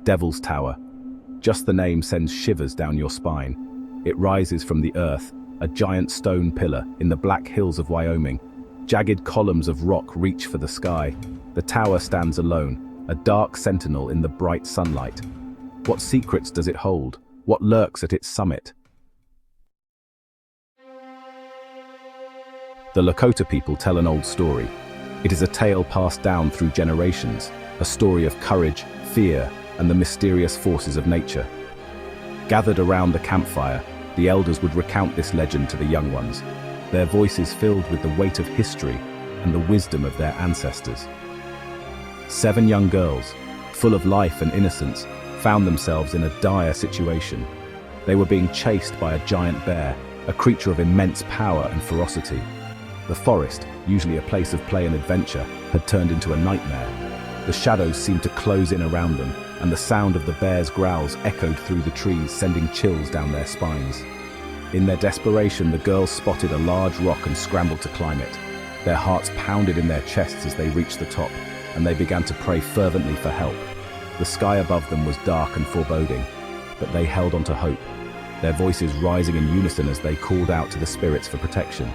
Devil's Tower. Just the name sends shivers down your spine. It rises from the earth, a giant stone pillar in the Black Hills of Wyoming. Jagged columns of rock reach for the sky. The tower stands alone, a dark sentinel in the bright sunlight. What secrets does it hold? What lurks at its summit? The Lakota people tell an old story. It is a tale passed down through generations, a story of courage, fear, and the mysterious forces of nature. Gathered around the campfire, the elders would recount this legend to the young ones, their voices filled with the weight of history and the wisdom of their ancestors. 7 young girls, full of life and innocence, found themselves in a dire situation. They were being chased by a giant bear, a creature of immense power and ferocity. The forest, usually a place of play and adventure, had turned into a nightmare. The shadows seemed to close in around them, and the sound of the bear's growls echoed through the trees, sending chills down their spines. In their desperation, the girls spotted a large rock and scrambled to climb it. Their hearts pounded in their chests as they reached the top, and they began to pray fervently for help. The sky above them was dark and foreboding, but they held on to hope, their voices rising in unison as they called out to the spirits for protection.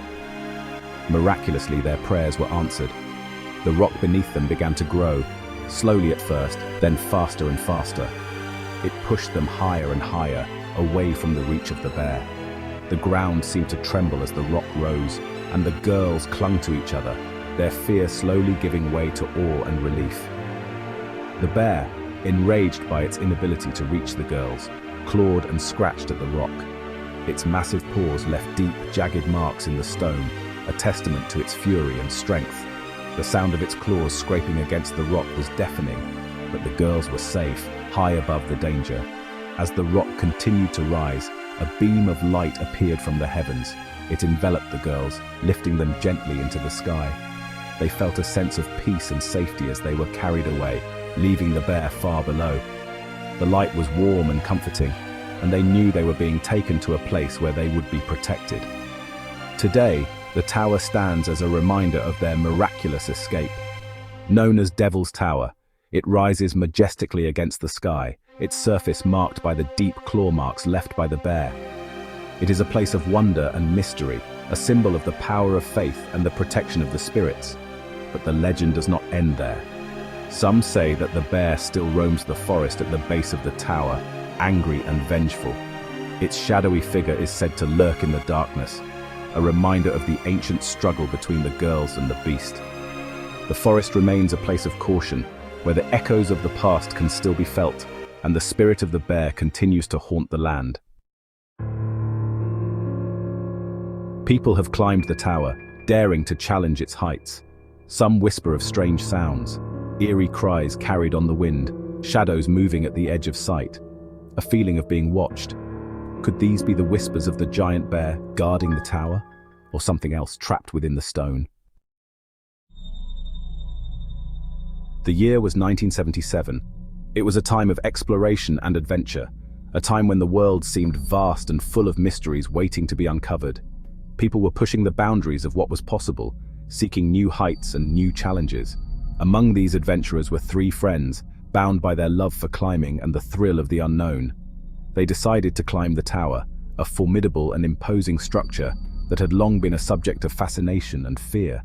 Miraculously, their prayers were answered. The rock beneath them began to grow, slowly at first, then faster and faster. It pushed them higher and higher, away from the reach of the bear. The ground seemed to tremble as the rock rose, and the girls clung to each other, their fear slowly giving way to awe and relief. The bear, enraged by its inability to reach the girls, clawed and scratched at the rock. Its massive paws left deep, jagged marks in the stone, a testament to its fury and strength. The sound of its claws scraping against the rock was deafening, but the girls were safe, high above the danger. As the rock continued to rise, a beam of light appeared from the heavens. It enveloped the girls, lifting them gently into the sky. They felt a sense of peace and safety as they were carried away, leaving the bear far below. The light was warm and comforting, and they knew they were being taken to a place where they would be protected. Today, the tower stands as a reminder of their miraculous escape. Known as Devil's Tower, it rises majestically against the sky, its surface marked by the deep claw marks left by the bear. It is a place of wonder and mystery, a symbol of the power of faith and the protection of the spirits. But the legend does not end there. Some say that the bear still roams the forest at the base of the tower, angry and vengeful. Its shadowy figure is said to lurk in the darkness, a reminder of the ancient struggle between the girls and the beast. The forest remains a place of caution, where the echoes of the past can still be felt, and the spirit of the bear continues to haunt the land. People have climbed the tower, daring to challenge its heights. Some whisper of strange sounds, eerie cries carried on the wind, shadows moving at the edge of sight, a feeling of being watched. Could these be the whispers of the giant bear guarding the tower, or something else trapped within the stone? The year was 1977. It was a time of exploration and adventure, a time when the world seemed vast and full of mysteries waiting to be uncovered. People were pushing the boundaries of what was possible, seeking new heights and new challenges. Among these adventurers were 3 friends, bound by their love for climbing and the thrill of the unknown. They decided to climb the tower, a formidable and imposing structure that had long been a subject of fascination and fear.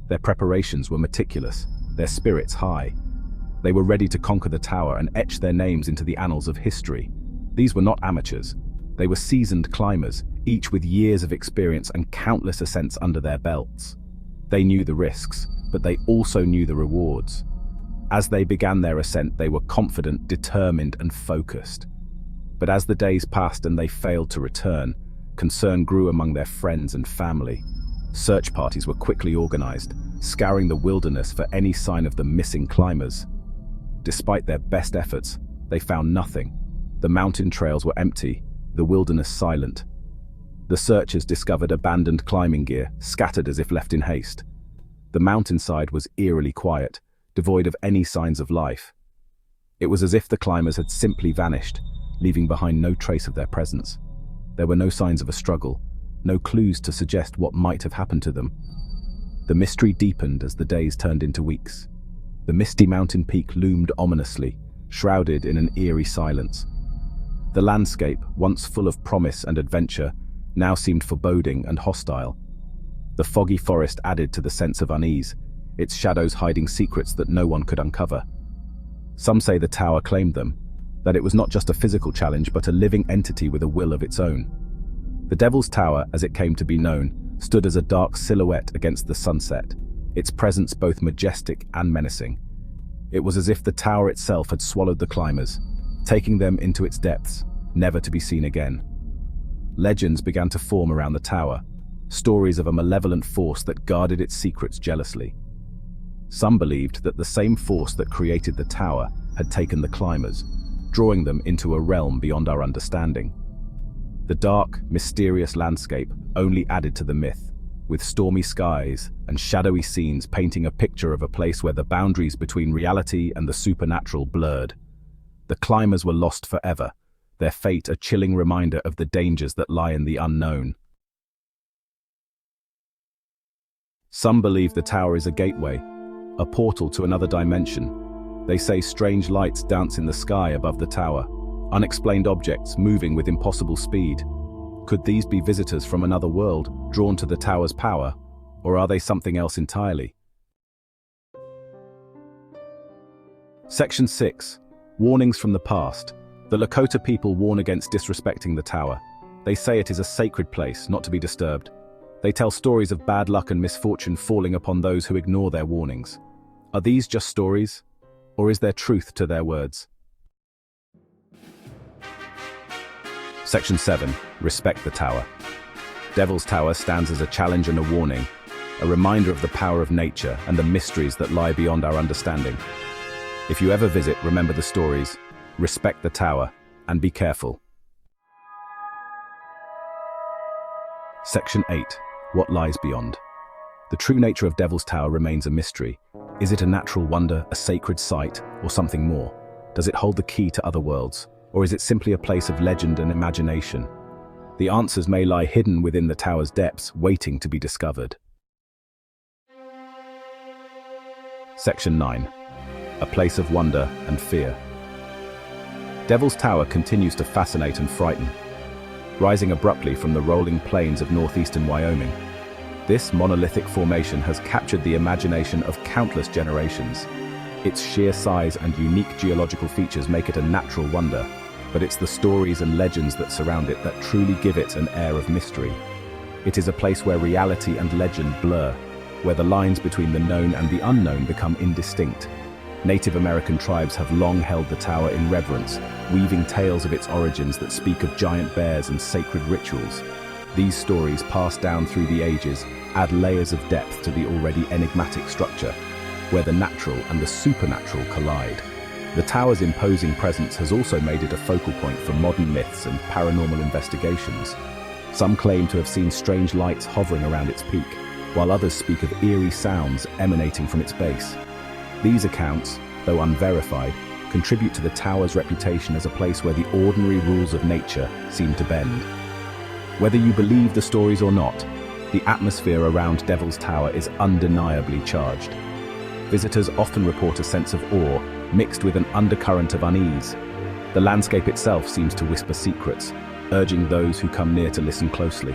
Their preparations were meticulous, their spirits high. They were ready to conquer the tower and etch their names into the annals of history. These were not amateurs. They were seasoned climbers, each with years of experience and countless ascents under their belts. They knew the risks, but they also knew the rewards. As they began their ascent, they were confident, determined, and focused. But as the days passed and they failed to return, concern grew among their friends and family. Search parties were quickly organized, scouring the wilderness for any sign of the missing climbers. Despite their best efforts, they found nothing. The mountain trails were empty, the wilderness silent. The searchers discovered abandoned climbing gear, scattered as if left in haste. The mountainside was eerily quiet, devoid of any signs of life. It was as if the climbers had simply vanished, leaving behind no trace of their presence. There were no signs of a struggle, no clues to suggest what might have happened to them. The mystery deepened as the days turned into weeks. The misty mountain peak loomed ominously, shrouded in an eerie silence. The landscape, once full of promise and adventure, now seemed foreboding and hostile. The foggy forest added to the sense of unease, its shadows hiding secrets that no one could uncover. Some say the tower claimed them, that it was not just a physical challenge but a living entity with a will of its own. The Devil's Tower, as it came to be known, stood as a dark silhouette against the sunset, its presence both majestic and menacing. It was as if the tower itself had swallowed the climbers, taking them into its depths, never to be seen again. Legends began to form around the tower, stories of a malevolent force that guarded its secrets jealously. Some believed that the same force that created the tower had taken the climbers, drawing them into a realm beyond our understanding. The dark, mysterious landscape only added to the myth, with stormy skies and shadowy scenes painting a picture of a place where the boundaries between reality and the supernatural blurred. The climbers were lost forever, their fate a chilling reminder of the dangers that lie in the unknown. Some believe the tower is a gateway, a portal to another dimension. They say strange lights dance in the sky above the tower, unexplained objects moving with impossible speed. Could these be visitors from another world, drawn to the tower's power, or are they something else entirely? Section 6. Warnings from the past. The Lakota people warn against disrespecting the tower. They say it is a sacred place, not to be disturbed. They tell stories of bad luck and misfortune falling upon those who ignore their warnings. Are these just stories, or is there truth to their words? Section 7. Respect the tower. Devil's Tower stands as a challenge and a warning, a reminder of the power of nature and the mysteries that lie beyond our understanding. If you ever visit, remember the stories, respect the tower, and be careful. Section 8. What lies beyond? The true nature of Devil's Tower remains a mystery. Is it a natural wonder, a sacred site, or something more? Does it hold the key to other worlds, or is it simply a place of legend and imagination? The answers may lie hidden within the tower's depths, waiting to be discovered. Section 9. A place of wonder and fear. Devil's Tower continues to fascinate and frighten. Rising abruptly from the rolling plains of northeastern Wyoming, this monolithic formation has captured the imagination of countless generations. Its sheer size and unique geological features make it a natural wonder, but it's the stories and legends that surround it that truly give it an air of mystery. It is a place where reality and legend blur, where the lines between the known and the unknown become indistinct. Native American tribes have long held the tower in reverence, weaving tales of its origins that speak of giant bears and sacred rituals. These stories, passed down through the ages, add layers of depth to the already enigmatic structure, where the natural and the supernatural collide. The tower's imposing presence has also made it a focal point for modern myths and paranormal investigations. Some claim to have seen strange lights hovering around its peak, while others speak of eerie sounds emanating from its base. These accounts, though unverified, contribute to the tower's reputation as a place where the ordinary rules of nature seem to bend. Whether you believe the stories or not, the atmosphere around Devil's Tower is undeniably charged. Visitors often report a sense of awe, mixed with an undercurrent of unease. The landscape itself seems to whisper secrets, urging those who come near to listen closely.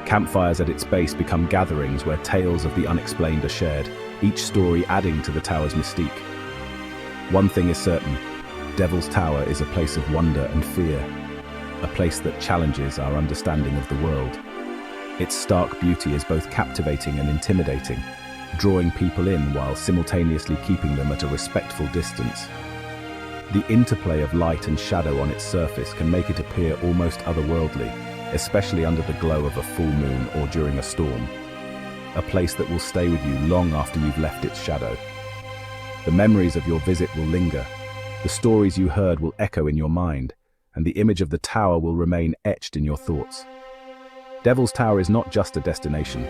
Campfires at its base become gatherings where tales of the unexplained are shared, each story adding to the tower's mystique. One thing is certain, Devil's Tower is a place of wonder and fear, a place that challenges our understanding of the world. Its stark beauty is both captivating and intimidating, drawing people in while simultaneously keeping them at a respectful distance. The interplay of light and shadow on its surface can make it appear almost otherworldly, especially under the glow of a full moon or during a storm. A place that will stay with you long after you've left its shadow. The memories of your visit will linger, the stories you heard will echo in your mind, and the image of the tower will remain etched in your thoughts. Devil's Tower is not just a destination,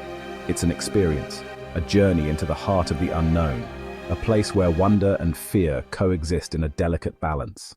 it's an experience, a journey into the heart of the unknown, a place where wonder and fear coexist in a delicate balance.